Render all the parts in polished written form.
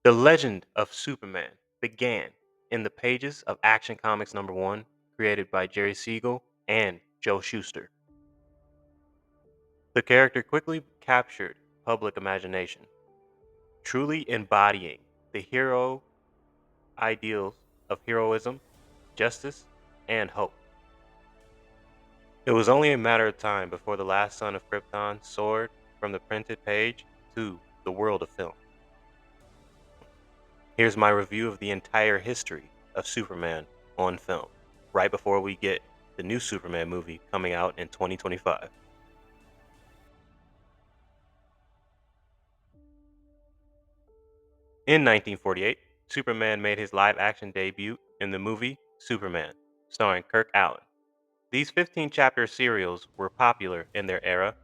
The legend of Superman began in the pages of Action Comics number 1, created by Jerry Siegel and Joe Shuster. The character quickly captured public imagination, truly embodying the hero ideals of heroism, justice, and hope. It was only a matter of time before the last son of Krypton soared from the printed page to the world of film. Here's my review of the entire history of Superman on film, right before we get the new Superman movie coming out in 2025. In 1948, Superman made his live action debut in the movie Superman, starring Kirk Allen. These 15 chapter serials were popular in their era,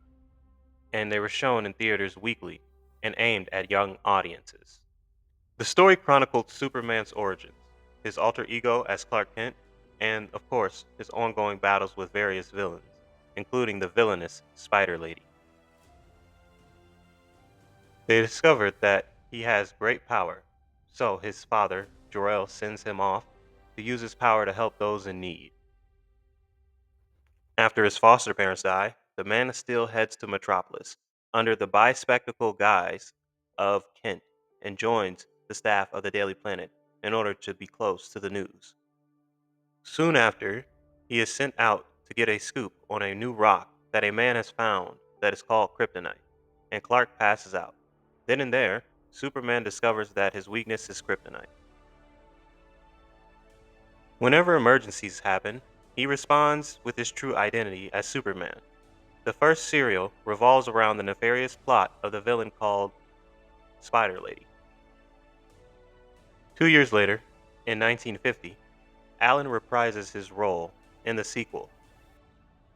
and they were shown in theaters weekly and aimed at young audiences. The story chronicled Superman's origins, his alter ego as Clark Kent, and, of course, his ongoing battles with various villains, including the villainous Spider Lady. They discovered that he has great power, so his father, Jor-El, sends him off to use his power to help those in need. After his foster parents die, the Man of Steel heads to Metropolis under the bi-spectacle guise of Kent and joins the staff of the Daily Planet in order to be close to the news. Soon after, he is sent out to get a scoop on a new rock that a man has found that is called kryptonite, and Clark passes out. Then and there, Superman discovers that his weakness is kryptonite. Whenever emergencies happen, he responds with his true identity as Superman. The first serial revolves around the nefarious plot of the villain called Spider Lady. 2 years later, in 1950, Allen reprises his role in the sequel,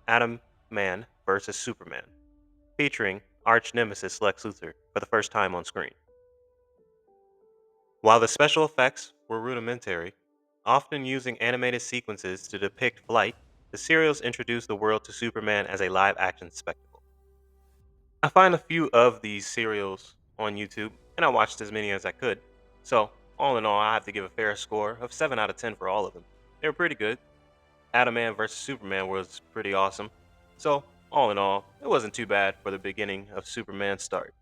Atom Man vs. Superman, featuring arch nemesis Lex Luthor for the first time on screen. While the special effects were rudimentary, often using animated sequences to depict flight, the serials introduced the world to Superman as a live action spectacle. I find a few of these serials on YouTube, and I watched as many as I could. So, all in all, I have to give a fair score of 7 out of 10 for all of them. They were pretty good. Atom Man vs. Superman was pretty awesome. So, all in all, it wasn't too bad for the beginning of Superman's start.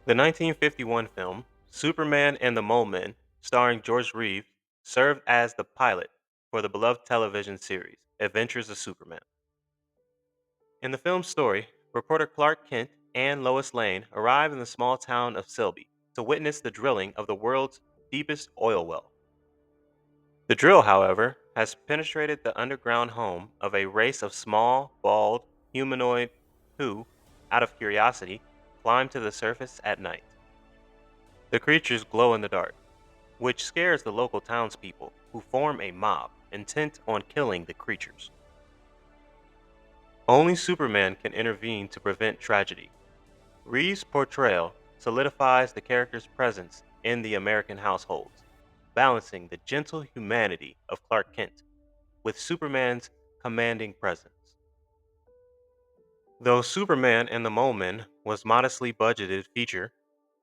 The 1951 film, Superman and the Molemen, starring George Reeves, served as the pilot for the beloved television series, Adventures of Superman. In the film's story, reporter Clark Kent and Lois Lane arrive in the small town of Selby to witness the drilling of the world's deepest oil well. The drill, however, has penetrated the underground home of a race of small, bald, humanoid who, out of curiosity, climb to the surface at night. The creatures glow in the dark, which scares the local townspeople, who form a mob intent on killing the creatures. Only Superman can intervene to prevent tragedy. Reeves' portrayal solidifies the character's presence in the American households, balancing the gentle humanity of Clark Kent with Superman's commanding presence. Though Superman and the Molemen was modestly budgeted feature,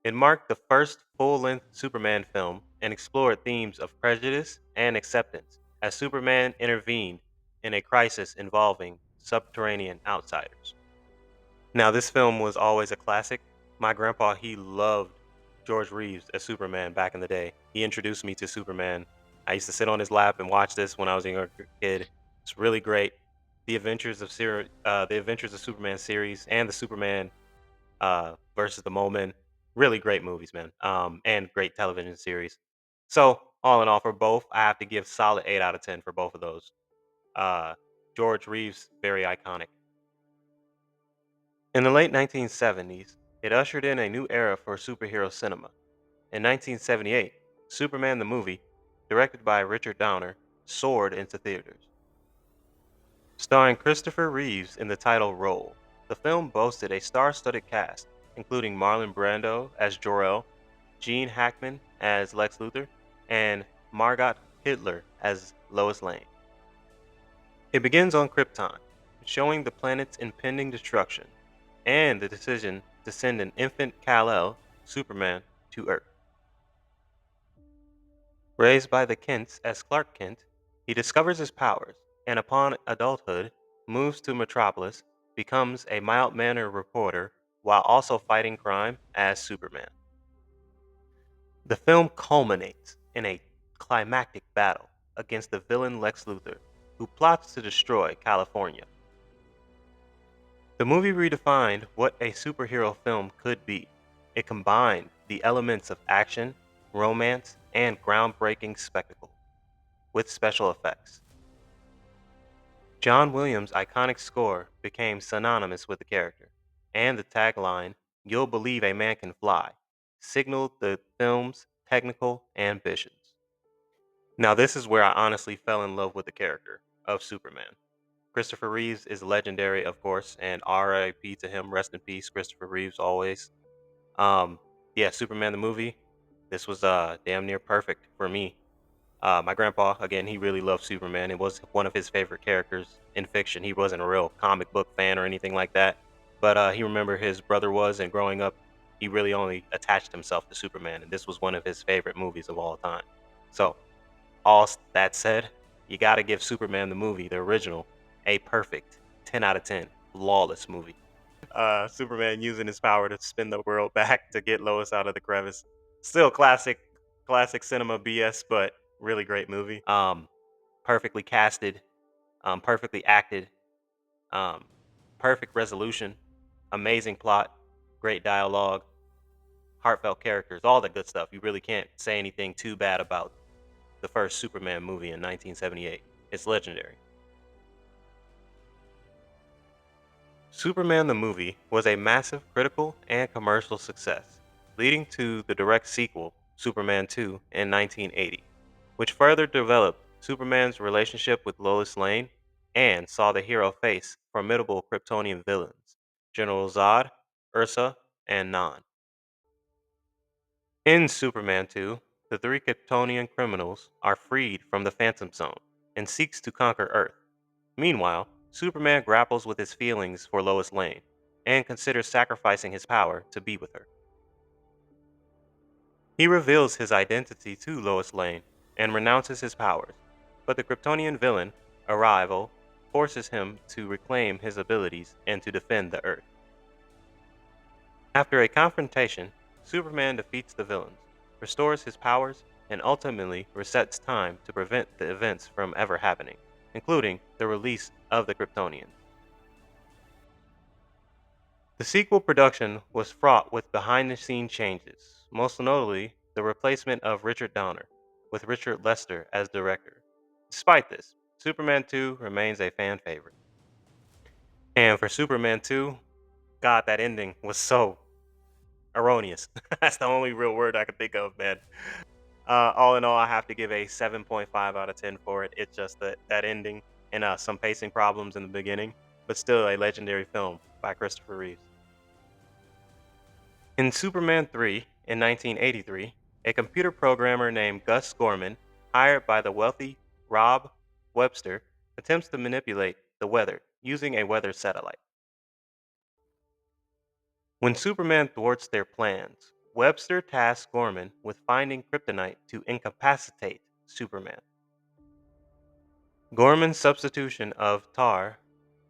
it marked the first full-length Superman film and explored themes of prejudice and acceptance as Superman intervened in a crisis involving subterranean outsiders. Now, this film was always a classic. My grandpa, he loved George Reeves as Superman back in the day. He introduced me to Superman. I used to sit on his lap and watch this when I was a younger kid. It's really great. The Adventures of Superman series and the Superman versus the Molemen, really great movies, man. And great television series. So, all in all, for both, I have to give solid 8 out of 10 for both of those. Uh, George Reeves, very iconic. In the late 1970s, it ushered in a new era for superhero cinema. In 1978, Superman the movie, directed by Richard Donner, soared into theaters. Starring Christopher Reeves in the title role, the film boasted a star-studded cast, including Marlon Brando as Jor-El, Gene Hackman as Lex Luthor, and Margot Kidder as Lois Lane. It begins on Krypton, showing the planet's impending destruction and the decision to send an infant Kal-El, Superman, to Earth. Raised by the Kents as Clark Kent, he discovers his powers and upon adulthood moves to Metropolis, becomes a mild-mannered reporter while also fighting crime as Superman. The film culminates in a climactic battle against the villain Lex Luthor, who plots to destroy California. The movie redefined what a superhero film could be. It combined the elements of action, romance, and groundbreaking spectacle with special effects. John Williams' iconic score became synonymous with the character, and the tagline, "You'll believe a man can fly," signaled the film's technical ambitions. Now, this is where I honestly fell in love with the character of Superman. Christopher Reeves is legendary, of course, and RIP to him. Rest in peace, Christopher Reeves, always. Um, yeah, Superman the movie. This was damn near perfect for me. My grandpa, again, he really loved Superman. It was one of his favorite characters in fiction. He wasn't a real comic book fan or anything like that, but he remembered his brother was, and growing up, he really only attached himself to Superman, and this was one of his favorite movies of all time. So, that said, you got to give Superman the movie, the original, a perfect 10 out of 10, flawless movie. Superman using his power to spin the world back to get Lois out of the crevice. Still classic cinema BS, but really great movie. Perfectly casted, perfectly acted, um, perfect resolution, amazing plot, great dialogue, heartfelt characters, all the good stuff. You really can't say anything too bad about the first Superman movie in 1978. It's legendary. Superman the movie was a massive critical and commercial success, leading to the direct sequel, Superman 2, in 1980, which further developed Superman's relationship with Lois Lane and saw the hero face formidable Kryptonian villains, General Zod, Ursa, and Non. In Superman 2, the three Kryptonian criminals are freed from the Phantom Zone and seeks to conquer Earth. Meanwhile, Superman grapples with his feelings for Lois Lane and considers sacrificing his power to be with her. He reveals his identity to Lois Lane and renounces his powers, but the Kryptonian villain, Arrival, forces him to reclaim his abilities and to defend the Earth. After a confrontation, Superman defeats the villains, restores his powers, and ultimately resets time to prevent the events from ever happening, including the release of the Kryptonians. The sequel production was fraught with behind-the-scenes changes, most notably the replacement of Richard Donner, with Richard Lester as director. Despite this, Superman 2 remains a fan favorite. And for Superman 2, God, that ending was so erroneous. That's the only real word I could think of, man. All in all, I have to give a 7.5 out of 10 for it. It's just that ending and some pacing problems in the beginning, but still a legendary film by Christopher Reeves. In Superman 3 in 1983, a computer programmer named Gus Gorman, hired by the wealthy Rob Webster, attempts to manipulate the weather using a weather satellite. When Superman thwarts their plans, Webster tasks Gorman with finding kryptonite to incapacitate Superman. Gorman's substitution of tar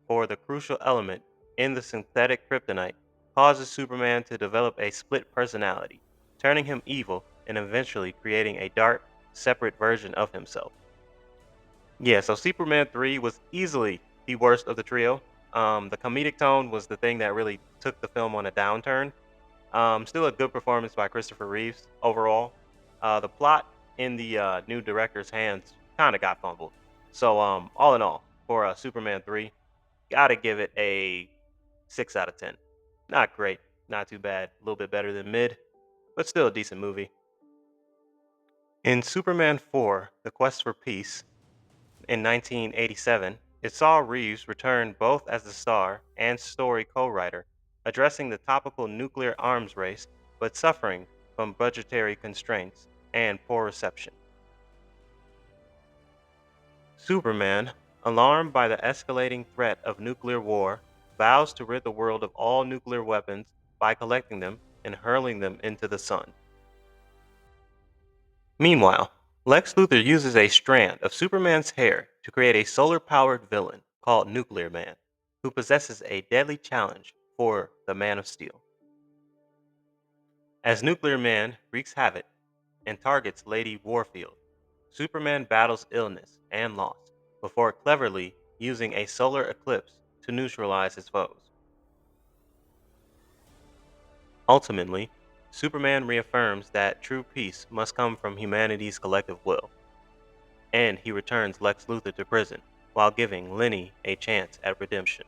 for the crucial element in the synthetic kryptonite causes Superman to develop a split personality, turning him evil and eventually creating a dark, separate version of himself. Yeah, so Superman 3 was easily the worst of the trio. The comedic tone was the thing that really took the film on a downturn. Still a good performance by Christopher Reeves overall. The plot in the new director's hands kind of got fumbled. So, all in all, for Superman 3, gotta give it a 6 out of 10. Not great, not too bad, a little bit better than mid, but still a decent movie. In Superman 4, The Quest for Peace, in 1987, it saw Reeves return both as the star and story co writer, addressing the topical nuclear arms race but suffering from budgetary constraints and poor reception. Superman, alarmed by the escalating threat of nuclear war, vows to rid the world of all nuclear weapons by collecting them and hurling them into the sun. Meanwhile, Lex Luthor uses a strand of Superman's hair to create a solar powered villain called Nuclear Man, who possesses a deadly challenge for the Man of Steel. As Nuclear Man wreaks havoc and targets Lady Warfield, Superman battles illness and loss before cleverly using a solar eclipse to neutralize his foes. Ultimately, Superman reaffirms that true peace must come from humanity's collective will, and he returns Lex Luthor to prison while giving Lenny a chance at redemption.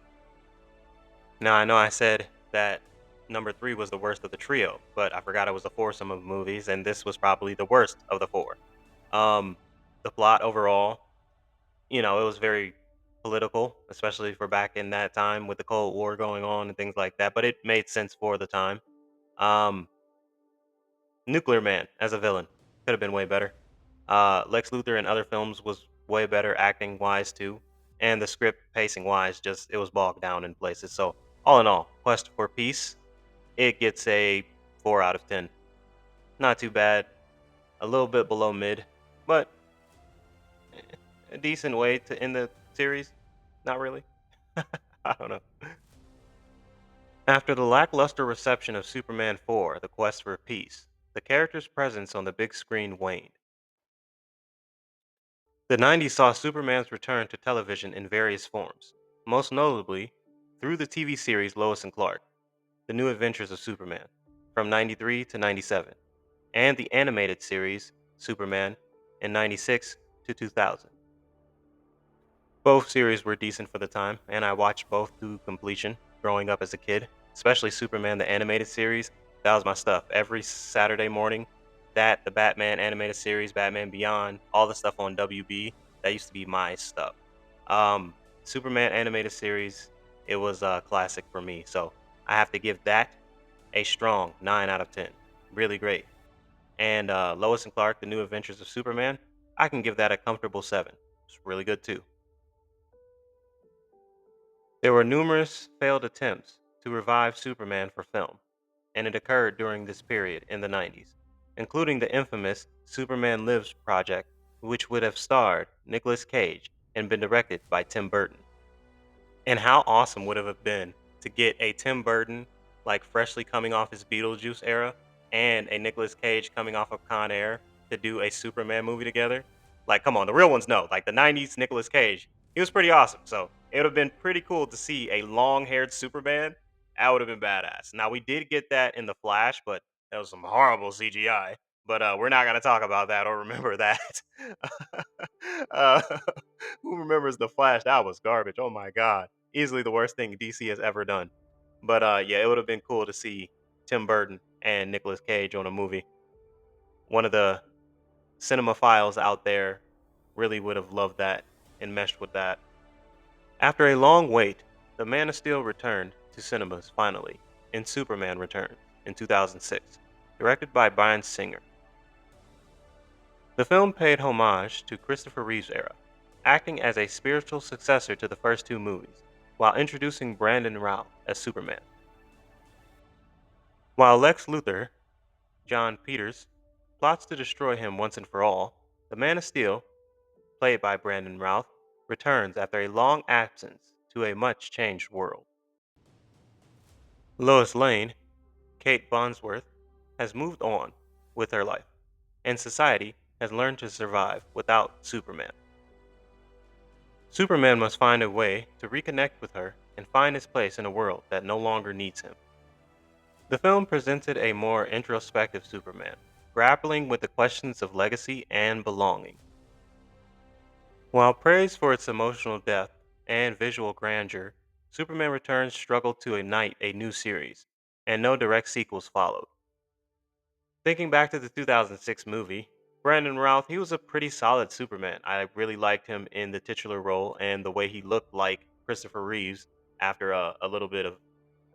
Now, I know I said that number three was the worst of the trio, but I forgot it was a foursome of movies, and this was probably the worst of the four. Um, the plot overall, it was very political, especially for back in that time with the Cold War going on and things like that, but it made sense for the time. Um, Nuclear Man as a villain could have been way better. Lex Luthor in other films was way better acting wise too, and the script pacing wise, just it was bogged down in places. So all in all, Quest for Peace, it gets a 4 out of 10. Not too bad, a little bit below mid, but a decent way to end the series. Not really. I don't know. After the lackluster reception of Superman 4: The Quest for Peace, the character's presence on the big screen waned. The 90s saw Superman's return to television in various forms, most notably through the TV series Lois and Clarke, The New Adventures of Superman, from 93 to 97, and the animated series Superman in 96 to 2000. Both series were decent for the time, and I watched both to completion growing up as a kid, especially Superman the animated series. That was my stuff. Every Saturday morning, that, the Batman animated series, Batman Beyond, all the stuff on WB, that used to be my stuff. Um, Superman animated series, it was a classic for me. So I have to give that a strong 9 out of 10. Really great. And Lois and Clark, The New Adventures of Superman, I can give that a comfortable 7. It's really good too. There were numerous failed attempts to revive Superman for film, and it occurred during this period in the 90s, including the infamous Superman Lives project, which would have starred Nicolas Cage and been directed by Tim Burton. And how awesome would it have been to get a Tim Burton, like freshly coming off his Beetlejuice era, and a Nicolas Cage coming off of Con Air to do a Superman movie together? Like, come on, the real ones know. Like the 90s Nicolas Cage, he was pretty awesome. So it would have been pretty cool to see a long haired Superman. That would have been badass. Now, we did get that in The Flash, but that was some horrible CGI. But we're not going to talk about that or remember that. uh, who remembers The Flash? That was garbage. Oh my God, easily the worst thing DC has ever done. But yeah, it would have been cool to see Tim Burton and Nicolas Cage on a movie. One of the cinemaphiles out there really would have loved that and meshed with that. After a long wait, The Man of Steel returned to cinemas finally in Superman Returns in 2006, directed by Bryan Singer. The film paid homage to Christopher Reeve's era, acting as a spiritual successor to the first two movies, while introducing Brandon Routh as Superman. While Lex Luthor, John Peters, plots to destroy him once and for all, the Man of Steel, played by Brandon Routh, returns after a long absence to a much changed world. Lois Lane, Kate Bosworth, has moved on with her life, and society has learned to survive without Superman. Superman must find a way to reconnect with her and find his place in a world that no longer needs him. The film presented a more introspective Superman, grappling with the questions of legacy and belonging. While praised for its emotional depth and visual grandeur, Superman Returns struggled to ignite a new series, and no direct sequels followed. Thinking back to the 2006 movie, Brandon Routh, he was a pretty solid Superman. I really liked him in the titular role and the way he looked like Christopher Reeves after a little bit of,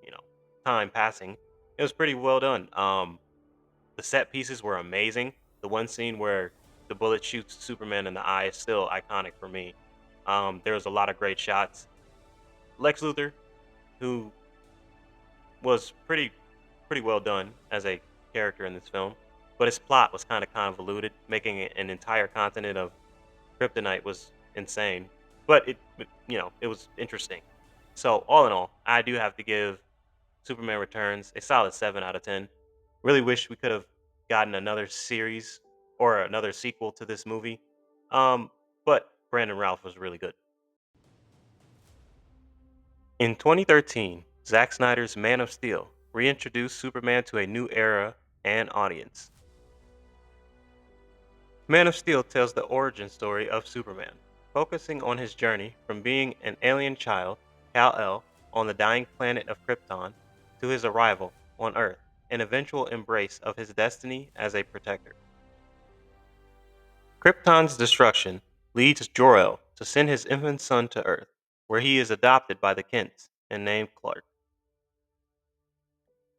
you know, time passing. It was pretty well done. The set pieces were amazing. The one scene where the bullet shoots Superman in the eye is still iconic for me. There was a lot of great shots. Lex Luthor, who was pretty pretty well done as a character in this film, but his plot was kind of convoluted, making it an entire continent of kryptonite was insane. But it was interesting. So all in all, I do have to give Superman Returns a solid 7 out of 10. Really wish we could have gotten another series or another sequel to this movie. Um, but Brandon Ralph was really good. In 2013, Zack Snyder's Man of Steel reintroduced Superman to a new era and audience. Man of Steel tells the origin story of Superman, focusing on his journey from being an alien child, Kal-El, on the dying planet of Krypton, to his arrival on Earth and eventual embrace of his destiny as a protector. Krypton's destruction leads Jor-El to send his infant son to Earth, where he is adopted by the Kents and named Clarke.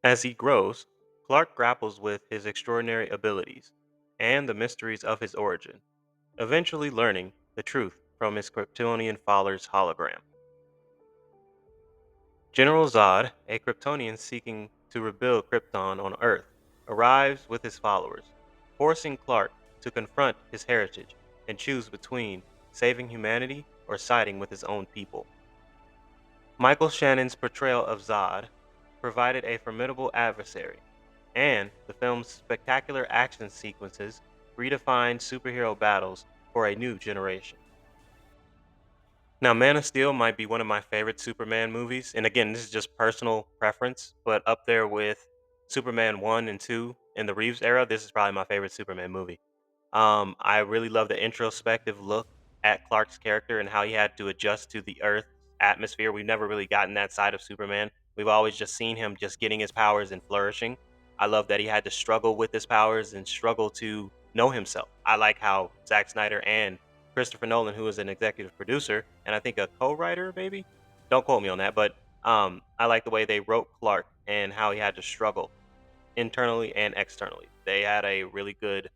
As he grows, Clarke grapples with his extraordinary abilities and the mysteries of his origin, eventually learning the truth from his Kryptonian father's hologram. General Zod, a Kryptonian seeking to rebuild Krypton on Earth, arrives with his followers, forcing Clarke to confront his heritage and choose between saving humanity or siding with his own people. Michael Shannon's portrayal of Zod provided a formidable adversary, and the film's spectacular action sequences redefined superhero battles for a new generation. Now, Man of Steel might be one of my favorite Superman movies. And again, this is just personal preference, but up there with Superman 1 and 2 in the Reeves era, this is probably my favorite Superman movie. I really love the introspective look at Clark's character and how he had to adjust to the Earth's atmosphere. We've never really gotten that side of Superman. We've always just seen him just getting his powers and flourishing. I love that he had to struggle with his powers and struggle to know himself. I like how Zack Snyder and Christopher Nolan, who is an executive producer and I think a co-writer, maybe. Don't quote me on that, but I like the way they wrote Clark and how he had to struggle internally and externally. They had a really good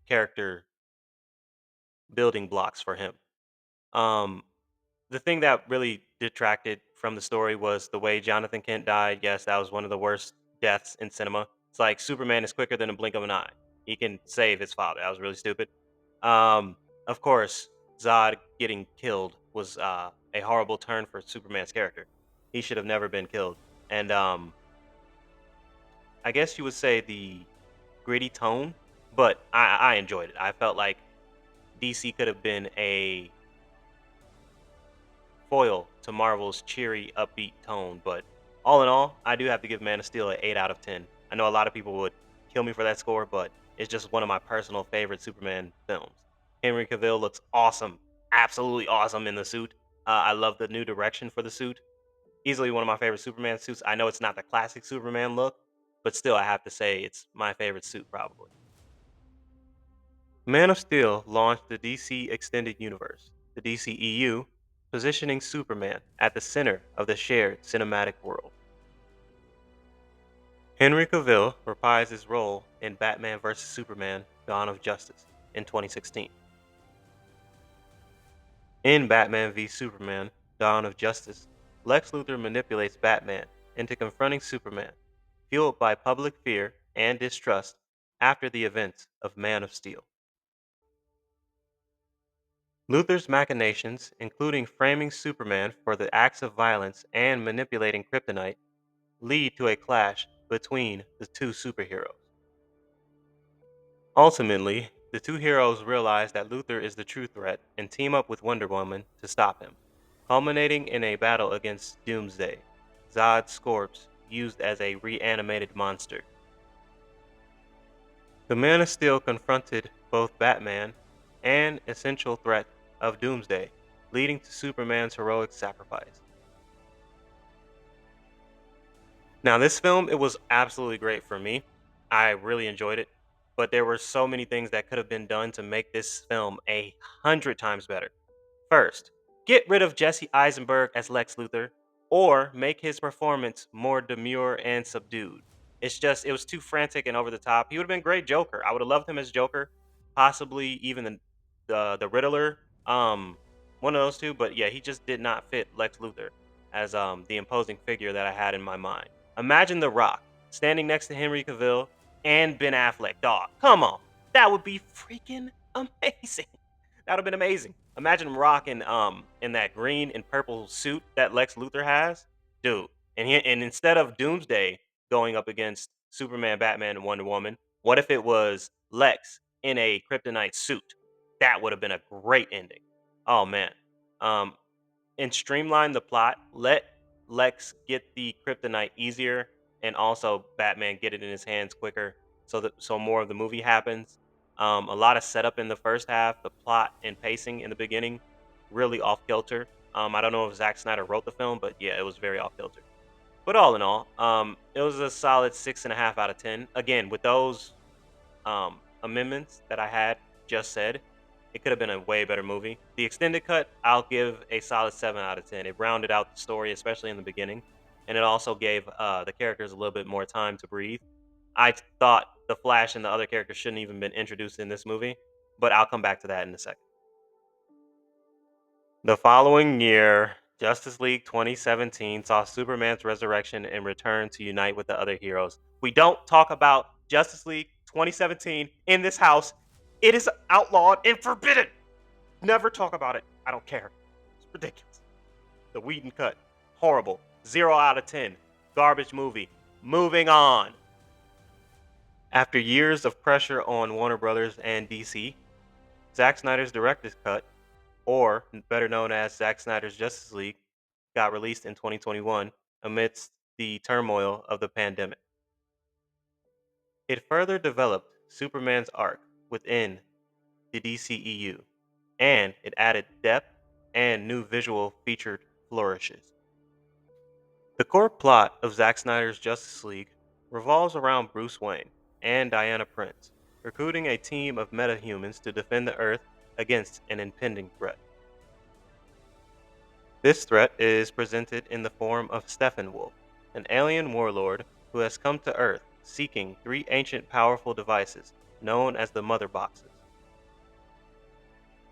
character building blocks for him. Um, the thing that really detracted from the story was the way Jonathan Kent died. Yes, that was one of the worst deaths in cinema. It's like Superman is quicker than a blink of an eye. He can save his father. That was really stupid. Um, of course, Zod getting killed was a horrible turn for Superman's character. He should have never been killed. And I guess you would say the gritty tone, but I enjoyed it. I felt like DC could have been a foil to Marvel's cheery, upbeat tone. But all in all, I do have to give Man of Steel an 8 out of 10. I know a lot of people would kill me for that score, but it's just one of my personal favorite Superman films. Henry Cavill looks awesome, absolutely awesome in the suit. I love the new direction for the suit. Easily one of my favorite Superman suits. I know it's not the classic Superman look, but still, I have to say it's my favorite suit probably. Man of Steel launched the DC Extended Universe, the DCEU, positioning Superman at the center of the shared cinematic world. Henry Cavill reprised his role in Batman vs. Superman Dawn of Justice in 2016. In Batman v Superman Dawn of Justice, Lex Luthor manipulates Batman into confronting Superman, fueled by public fear and distrust after the events of Man of Steel. Luthor's machinations, including framing Superman for the acts of violence and manipulating kryptonite, lead to a clash between the two superheroes. Ultimately, the two heroes realize that Luthor is the true threat and team up with Wonder Woman to stop him, culminating in a battle against Doomsday, Zod's corpse used as a reanimated monster. The Man of Steel confronted both Batman and essential threat of Doomsday, leading to Superman's heroic sacrifice. Now, this film, it was absolutely great for me. I really enjoyed it, but there were so many things that could have been done to make this film 100 times better. First, get rid of Jesse Eisenberg as Lex Luthor, or make his performance more demure and subdued. It was too frantic and over the top. He would have been great Joker. I would have loved him as Joker, possibly even the Riddler, one of those two. But yeah, he just did not fit Lex Luthor as the imposing figure that I had in my mind. Imagine The Rock standing next to Henry Cavill and Ben Affleck. Dog, come on, that would be freaking amazing. That would have been amazing. Imagine him rocking in that green and purple suit that Lex Luthor has, dude. And instead of Doomsday going up against Superman, Batman, and Wonder Woman, what if it was Lex in a kryptonite suit? That would have been a great ending. Oh man. Um, and streamline the plot. Let Lex get the kryptonite easier, and also Batman get it in his hands quicker, so more of the movie happens. A lot of setup in the first half, the plot and pacing in the beginning, really off kilter. I don't know if Zack Snyder wrote the film, but yeah, it was very off kilter. But all in all, it was a solid 6.5 out of 10. Again, with those amendments that I had just said, it could have been a way better movie. The extended cut, I'll give a solid 7 out of 10. It rounded out the story, especially in the beginning, and it also gave the characters a little bit more time to breathe. I thought the Flash and the other characters shouldn't even been introduced in this movie, but I'll come back to that in a second. The following year, Justice League 2017 saw Superman's resurrection and return to unite with the other heroes. We don't talk about Justice League 2017 in this house. It is outlawed and forbidden. Never talk about it. I don't care. It's ridiculous. The Weedon cut. Horrible. 0 out of 10. Garbage movie. Moving on. After years of pressure on Warner Brothers and DC, Zack Snyder's director's cut, or better known as Zack Snyder's Justice League, got released in 2021 amidst the turmoil of the pandemic. It further developed Superman's arc within the DCEU, and it added depth and new visual featured flourishes. The core plot of Zack Snyder's Justice League revolves around Bruce Wayne and Diana Prince recruiting a team of metahumans to defend the Earth against an impending threat. This threat is presented in the form of Steppenwolf, an alien warlord who has come to Earth seeking three ancient powerful devices known as the Mother Boxes.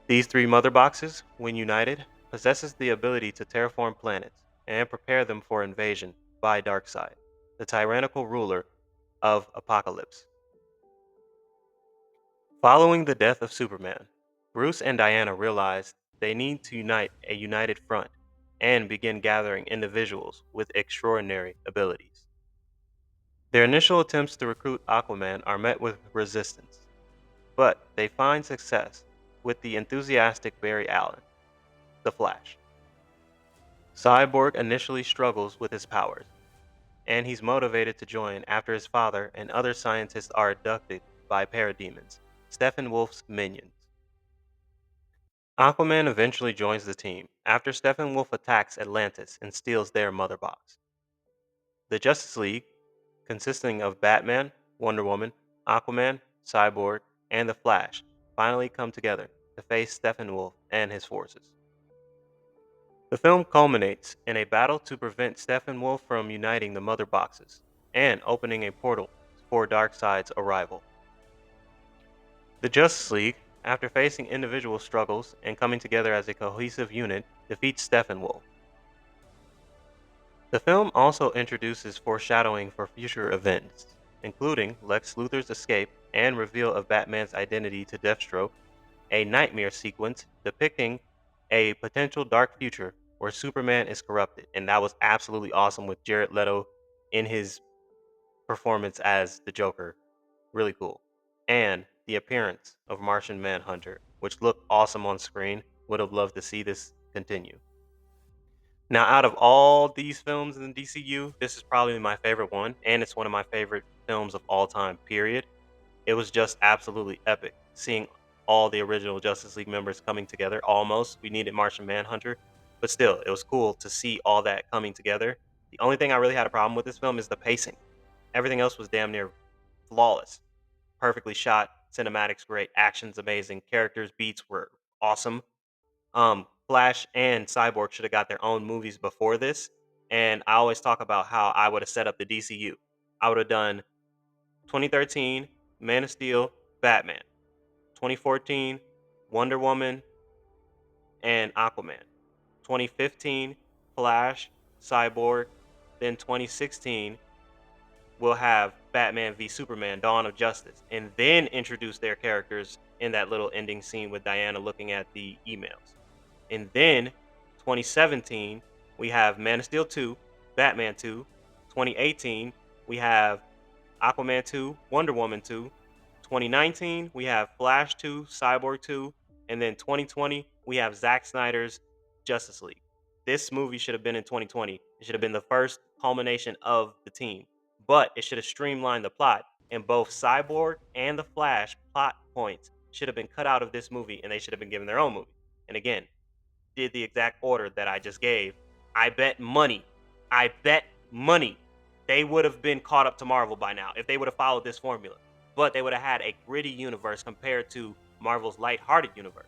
These three Mother Boxes, when united, possesses the ability to terraform planets and prepare them for invasion by Darkseid, the tyrannical ruler of Apocalypse. Following the death of Superman, Bruce and Diana realize they need to unite a united front and begin gathering individuals with extraordinary abilities. Their initial attempts to recruit Aquaman are met with resistance, but they find success with the enthusiastic Barry Allen, the Flash. Cyborg initially struggles with his powers, and he's motivated to join after his father and other scientists are abducted by parademons, Steppenwolf's minions. Aquaman eventually joins the team after Steppenwolf attacks Atlantis and steals their Mother Box. The Justice League, consisting of Batman, Wonder Woman, Aquaman, Cyborg, and the Flash, finally come together to face Steppenwolf and his forces. The film culminates in a battle to prevent Steppenwolf from uniting the Mother Boxes and opening a portal for Darkseid's arrival. The Justice League, after facing individual struggles and coming together as a cohesive unit, defeats Steppenwolf. The film also introduces foreshadowing for future events, including Lex Luthor's escape and reveal of Batman's identity to Deathstroke, a nightmare sequence depicting a potential dark future where Superman is corrupted, and that was absolutely awesome with Jared Leto in his performance as the Joker. Really cool. And the appearance of Martian Manhunter, which looked awesome on screen. Would have loved to see this continue. Now, out of all these films in the DCU, this is probably my favorite one, and it's one of my favorite films of all time, period. It was just absolutely epic seeing all the original Justice League members coming together almost. We needed Martian Manhunter, but still, it was cool to see all that coming together. The only thing I really had a problem with this film is the pacing. Everything else was damn near flawless. Perfectly shot, cinematics great, action's amazing, characters, beats were awesome. Flash and Cyborg should have got their own movies before this. And I always talk about how I would have set up the DCU. I would have done 2013 Man of Steel, Batman, 2014 Wonder Woman and Aquaman, 2015 Flash, Cyborg, then 2016 we'll have Batman v Superman: Dawn of Justice, and then introduce their characters in that little ending scene with Diana looking at the emails. And then 2017, we have Man of Steel 2, Batman 2. 2018, we have Aquaman 2, Wonder Woman 2. 2019, we have Flash 2, Cyborg 2. And then 2020, we have Zack Snyder's Justice League. This movie should have been in 2020. It should have been the first culmination of the team, but it should have streamlined the plot. And both Cyborg and the Flash plot points should have been cut out of this movie and they should have been given their own movie. And again, did the exact order that I just gave, I bet money, I bet money they would have been caught up to Marvel by now if they would have followed this formula. But they would have had a gritty universe compared to Marvel's lighthearted universe.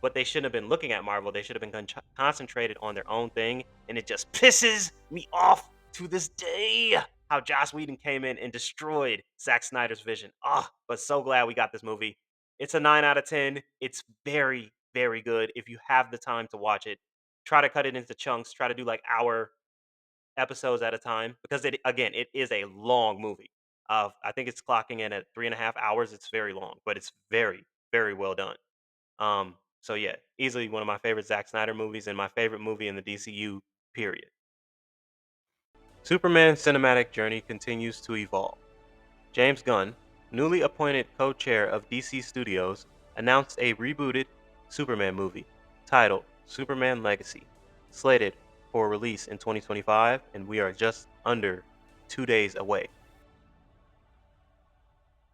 But they shouldn't have been looking at Marvel. They should have been concentrated on their own thing. And it just pisses me off to this day how Joss Whedon came in and destroyed Zack Snyder's vision. But so glad we got this movie. It's a 9 out of 10. It's very, very good. If you have the time to watch it, try to cut it into chunks. Try to do like hour episodes at a time because it is a long movie. I think it's clocking in at 3.5 hours. It's very long, but it's very, very well done. So yeah, easily one of my favorite Zack Snyder movies and my favorite movie in the DCU, period. Superman's cinematic journey continues to evolve. James Gunn, newly appointed co-chair of DC Studios, announced a rebooted Superman movie titled Superman Legacy, slated for release in 2025, and we are just under 2 days away.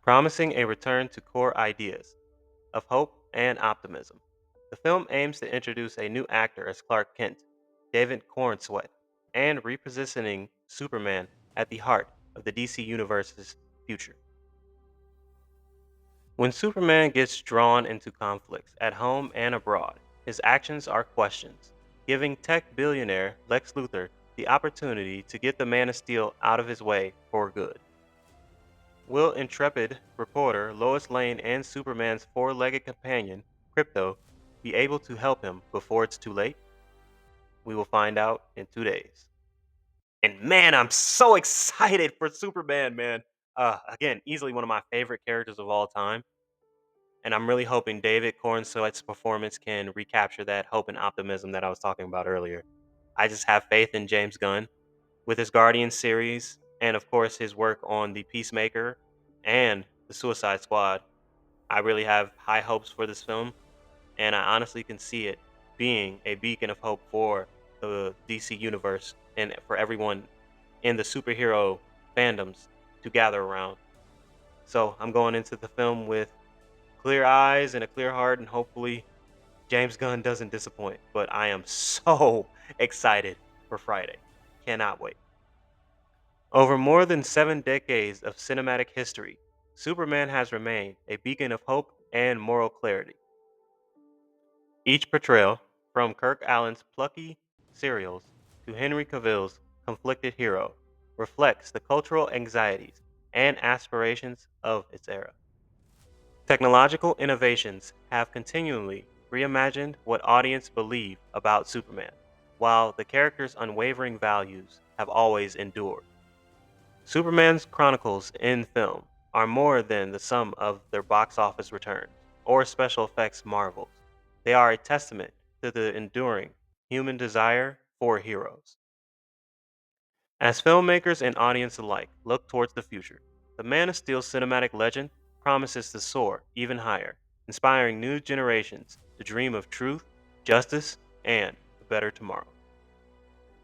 Promising a return to core ideas of hope and optimism. The film aims to introduce a new actor as Clark Kent, David Cornsweet, and repositioning Superman at the heart of the DC Universe's future. When Superman gets drawn into conflicts at home and abroad, his actions are questioned, giving tech billionaire Lex Luthor the opportunity to get the Man of Steel out of his way for good. Will intrepid reporter Lois Lane and Superman's four-legged companion, Crypto, be able to help him before it's too late? We will find out in 2 days. And man, I'm so excited for Superman, man. Again, easily one of my favorite characters of all time. And I'm really hoping David Cornsweet's performance can recapture that hope and optimism that I was talking about earlier. I just have faith in James Gunn with his Guardian series and, of course, his work on the Peacemaker and the Suicide Squad. I really have high hopes for this film, and I honestly can see it being a beacon of hope for the DC universe and for everyone in the superhero fandoms to gather around. So I'm going into the film with clear eyes and a clear heart, and hopefully James Gunn doesn't disappoint. But I am so excited for Friday. Cannot wait. Over more than 7 decades of cinematic history, Superman has remained a beacon of hope and moral clarity. Each portrayal, from Kirk Allen's plucky serials to Henry Cavill's conflicted hero, reflects the cultural anxieties and aspirations of its era. Technological innovations have continually reimagined what audience believe about Superman, while the character's unwavering values have always endured. Superman's chronicles in film are more than the sum of their box office returns or special effects marvels. They are a testament to the enduring human desire for heroes. As filmmakers and audience alike look towards the future, the Man of Steel cinematic legend promises to soar even higher, inspiring new generations to dream of truth, justice, and a better tomorrow.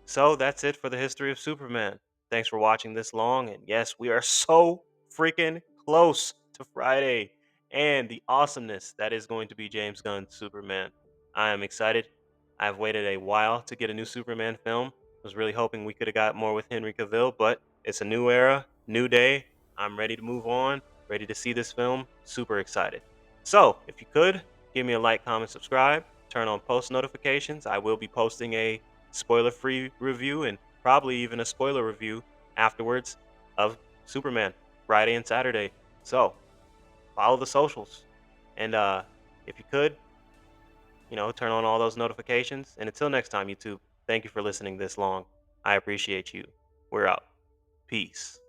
So that's it for the history of Superman. Thanks for watching this long. And yes, we are so freaking close to Friday and the awesomeness that is going to be James Gunn's Superman. I am excited. I've waited a while to get a new Superman film. Was really hoping we could have got more with Henry Cavill, but it's a new era, new day. I'm ready to move on, ready to see this film. Super excited. So, if you could, give me a like, comment, subscribe, turn on post notifications. I will be posting a spoiler free review and probably even a spoiler review afterwards of Superman Friday and Saturday. So follow the socials. And if you could, turn on all those notifications. And until next time, YouTube, thank you for listening this long. I appreciate you. We're out. Peace.